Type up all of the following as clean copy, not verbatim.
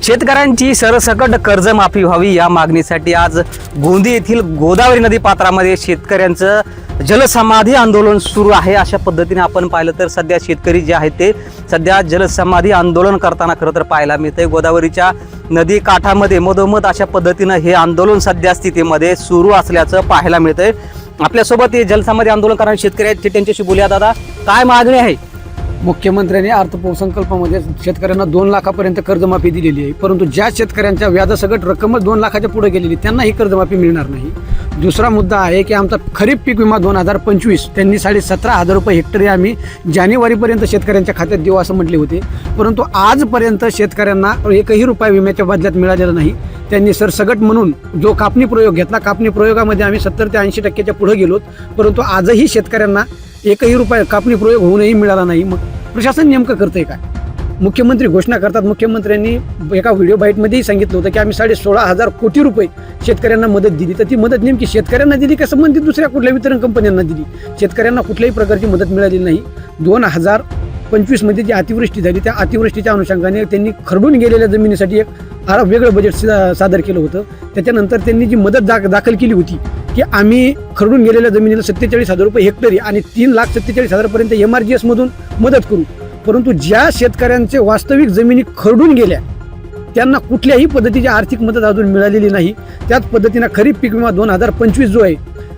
शेतकऱ्यांची सरसकट कर्जमाफी व्हावी या मागणीसाठी आज गोंदी येथील गोदावरी नदी पात्रामध्ये शेतकऱ्यांचं जलसमाधी आंदोलन सुरू आहे। अशा पद्धतीने आपण पाहिलं तर सध्या शेतकरी जे आहेत ते सध्या जलसमाधी आंदोलन करताना खरं तर पाहायला मिळतंय। गोदावरीच्या नदी काठामध्ये मधोमध अशा पद्धतीनं हे आंदोलन सध्या स्थितीमध्ये सुरू असल्याचं पाहायला मिळतंय। आपल्यासोबत हे जलसमाधी आंदोलन करणारे शेतकरी आहेत, ते त्यांच्याशी बोलूया। दादा, काय मागणी आहे? मुख्यमंत्र्यांनी अर्थसंकल्पामध्ये शेतकऱ्यांना 2 लाखापर्यंत कर्जमाफी दिलेली आहे, परंतु ज्या शेतकऱ्यांच्या व्याजासकट रक्कमच 2 लाखाच्या पुढे गेलेली त्यांना ही कर्जमाफी मिळणार नाही। दुसरा मुद्दा आहे की आमचा खरीप पीक विमा 2025 त्यांनी 17,500 रुपये हेक्टरी आम्ही जानेवारीपर्यंत शेतकऱ्यांच्या खात्यात देऊ असं म्हटले होते, परंतु आजपर्यंत शेतकऱ्यांना 1ही रुपया विम्याच्या बदल्यात मिळालेला नाही। त्यांनी सरसगट म्हणून जो कापणी प्रयोग घेतला, कापणी प्रयोगामध्ये आम्ही 70 ते 80% पुढे गेलोत, परंतु आजही शेतकऱ्यांना 1ही रुपया कापणी प्रयोग होऊनही मिळाला नाही। मग प्रशासन नेमकं करतंय काय? मुख्यमंत्री घोषणा करतात। मुख्यमंत्र्यांनी एका व्हिडिओ बाईटमध्येही सांगितलं होतं की आम्ही 16,500 कोटी रुपये शेतकऱ्यांना मदत दिली, तर ती मदत नेमकी शेतकऱ्यांना दिली का संबंधित दुसऱ्या कुठल्या वितरण कंपन्यांना दिली? शेतकऱ्यांना कुठल्याही प्रकारची मदत मिळालेली नाही। 2025 जी अतिवृष्टी झाली त्या अतिवृष्टीच्या अनुषंगाने त्यांनी खरडून गेलेल्या जमिनीसाठी एक वेगळं बजेट सादर केलं होतं। त्याच्यानंतर त्यांनी जी मदत दाखल केली होती की आम्ही खरडून गेलेल्या जमिनीला 47,000 रुपये हेक्टरी आणि 3,47,000 पर्यंत MRGS मधून मदत करू, परंतु ज्या शेतकऱ्यांचे वास्तविक जमिनी खरडून गेल्या त्यांना कुठल्याही पद्धतीची आर्थिक मदत अजून मिळालेली नाही। त्याच पद्धतीनं खरीप पीक विमा 2025 जो आहे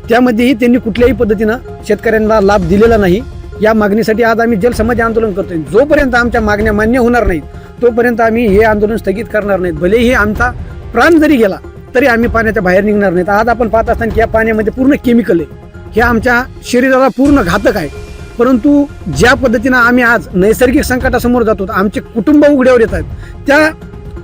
त्यामध्येही त्यांनी कुठल्याही पद्धतीनं शेतकऱ्यांना लाभ दिलेला नाही। या मागणीसाठी आज आम्ही जलसमाधी आंदोलन करतोय। जोपर्यंत आमच्या मागण्या मान्य होणार नाहीत तोपर्यंत आम्ही हे आंदोलन स्थगित करणार नाहीत। भलेही आमचा प्राण जरी गेला तरी आम्ही पाण्याच्या बाहेर निघणार नाहीत। आज आपण पाहत असताना की या पाण्यामध्ये पूर्ण केमिकल आहे, हे आमच्या शरीराला पूर्ण घातक आहे, परंतु ज्या पद्धतीनं आम्ही आज नैसर्गिक संकटासमोर जातो, आमचे कुटुंब उघड्यावर येतात, त्या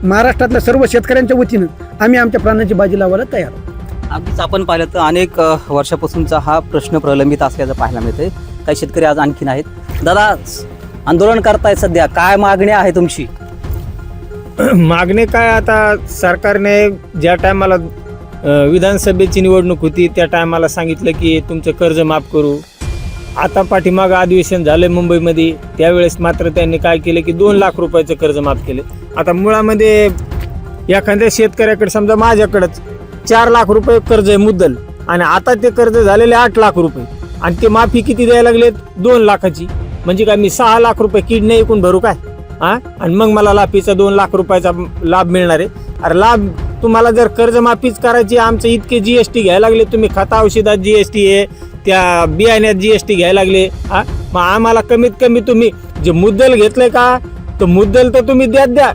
महाराष्ट्रातल्या सर्व शेतकऱ्यांच्या वतीनं आम्ही आमच्या प्राणाची बाजी लावायला तयार आहोत। अगदीच आपण पाहिलं तर अनेक वर्षापासूनचा हा प्रश्न प्रलंबित असल्याचं पाहायला मिळतंय। काही शेतकरी आज आणखीन आहेत। दादा, आंदोलन करताय सध्या, काय मागणी आहे तुमची? मागणी काय, आता सरकारने ज्या टायमाला विधानसभेची निवडणूक होती त्या टायमाला सांगितलं की तुमचं कर्ज माफ करू। आता पाठीमागं अधिवेशन झालं मुंबईमध्ये, त्यावेळेस मात्र त्यांनी काय केलं की 2 लाख रुपयाचं कर्ज माफ केले। आता मुळामध्ये एखाद्या शेतकऱ्याकडे समजा माझ्याकडंच 4 लाख रुपये कर्ज आहे मुद्दल, आणि आता ते कर्ज झालेले 8 लाख रुपये, आणि ते माफी किती द्यायला लागलेत? 2 लाखाची। म्हणजे काय मी 6 लाख रुपये किडनी ऐकून भरू काय? आणि मग मला लाफीचा 2 लाख रुपयाचा लाभ मिळणार आहे? अरे लाभ तुम्हाला जर कर्जमाफीच करायची, आमचं इतके GST घ्यायला लागले तुम्ही, खता औषधात GST आहे, त्या बियाण्यात GST घ्यायला लागले। मग आम्हाला कमीत कमी तुम्ही जे मुद्दल घेतलंय का, तर मुद्दल तर तुम्ही द्या,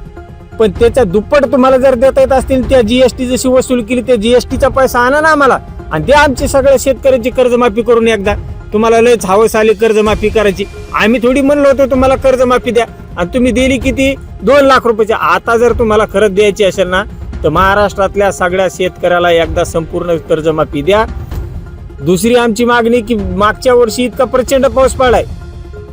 पण त्याच्या दुप्पट तुम्हाला जर देता येत असतील, त्या GST जशी वसूल केली त्या GSTचा पैसा आणा ना आम्हाला, आणि द्या आमची सगळ्या शेतकऱ्यांची कर्जमाफी करून एकदा। तुम्हाला लयच हवस आली कर्जमाफी करायची, आम्ही थोडी म्हणलो होतो तुम्हाला कर्जमाफी द्या, आणि तुम्ही दिली किती? 2 लाख रुपयाची। आता जर तुम्हाला खरंच द्यायची असेल ना तर महाराष्ट्रातल्या सगळ्या शेतकऱ्याला एकदा संपूर्ण कर्जमाफी द्या। दुसरी आमची मागणी की मागच्या वर्षी इतका प्रचंड पाऊस पडलाय,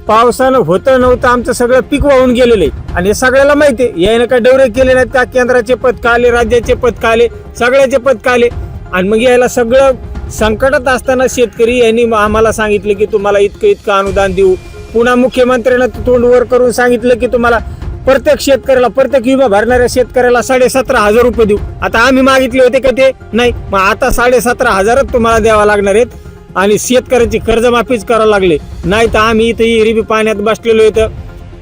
पावसानं होतं नव्हतं आमचं सगळं पीक वाहून गेलेलं आहे, आणि हे सगळ्याला माहिती आहे। याने काय डवरे केले नाहीत का? केंद्राचे पथक आले, राज्याचे पथक आले, सगळ्याचे पथक आले, आणि मग यायला सगळं संकटात असताना शेतकरी यांनी आम्हाला सांगितलं की तुम्हाला इतकं अनुदान देऊ। पुन्हा मुख्यमंत्र्यांना तोंड वर करून सांगितलं की तुम्हाला प्रत्येक शेतकऱ्याला, प्रत्येक विमा भरणाऱ्या शेतकऱ्याला 17,500 रुपये देऊ। आता आम्ही मागितले होते का ते? नाही। मग आता 17,500 तुम्हाला द्यावा लागणार आहेत, आणि शेतकऱ्याची कर्जमाफीच करावं लागले, नाही तर आम्ही इथं इरिबी पाण्यात बसलेलो इथं,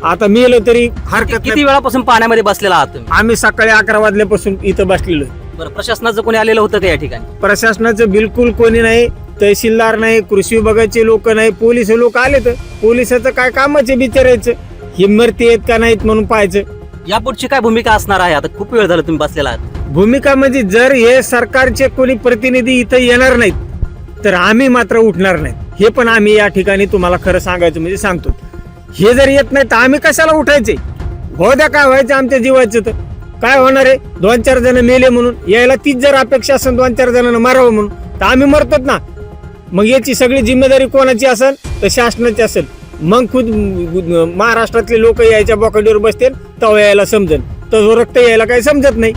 आता मेलो तरी हरकत नाही। किती वेळापासून पाण्यामध्ये बसलेला आहात तुम्ही? आम्ही सकाळी 11 वाजल्यापासून इथं बसलेलो आहे। बरं, प्रशासनाचं कोणी आलेलं होतं का या ठिकाणी? प्रशासनाचं बिलकुल कोणी नाही, तहसीलदार नाही, कृषी विभागाचे लोक नाही, पोलीस लोक आले तर पोलिसाचं काय कामच आहे बिचारायचं, हिंमती आहेत का नाहीत म्हणून पाहायचं। यापुढची काय भूमिका असणार आहे? आता खूप वेळ झाला तुम्ही बसलेला आहात। भूमिका म्हणजे जर हे सरकारचे कोणी प्रतिनिधी इथं येणार नाहीत तर आम्ही मात्र उठणार नाहीत, हे पण आम्ही या ठिकाणी तुम्हाला खरं सांगायचं म्हणजे सांगतो। हे जर येत नाही तर आम्ही कशाला उठायचे? हो द्या, काय व्हायचं आमच्या जीवाचं तर काय होणार आहे? 2-4 जण मेले म्हणून यायला तीच जर अपेक्षा असेल 2-4 जणांना मारावं म्हणून, तर आम्ही मरतोच ना। मग याची सगळी जिम्मेदारी कोणाची असेल? तर शासनाची असेल। मग खुद महाराष्ट्रातले लोक यायच्या बोकाडीवर बसतील तेव्हा यायला समजेल, तर रक्त यायला काही समजत नाही।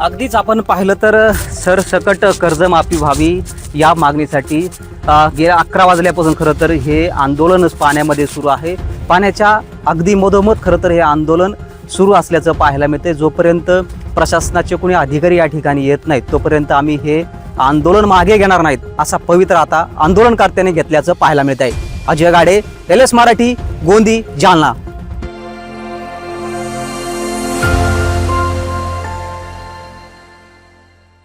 अगदीच आपण पाहिलं तर सरसकट कर्जमाफी व्हावी या मागणीसाठी गेल्या 11 वाजल्यापासून खरं तर हे आंदोलन पाण्यामध्ये सुरू आहे। पाण्याच्या अगदी मधोमध खरं तर हे आंदोलन सुरू असल्याचं पाहायला मिळते. जोपर्यंत प्रशासनाचे कोणी अधिकारी या ठिकाणी येत नाहीत तोपर्यंत आम्ही हे आंदोलन मागे घेणार नाहीत असा पवित्र आता आंदोलनकर्त्यांनी घेतल्याचं पाहायला मिळत आहे. अजय गाडे, LS मराठी, गोंदी, जालना.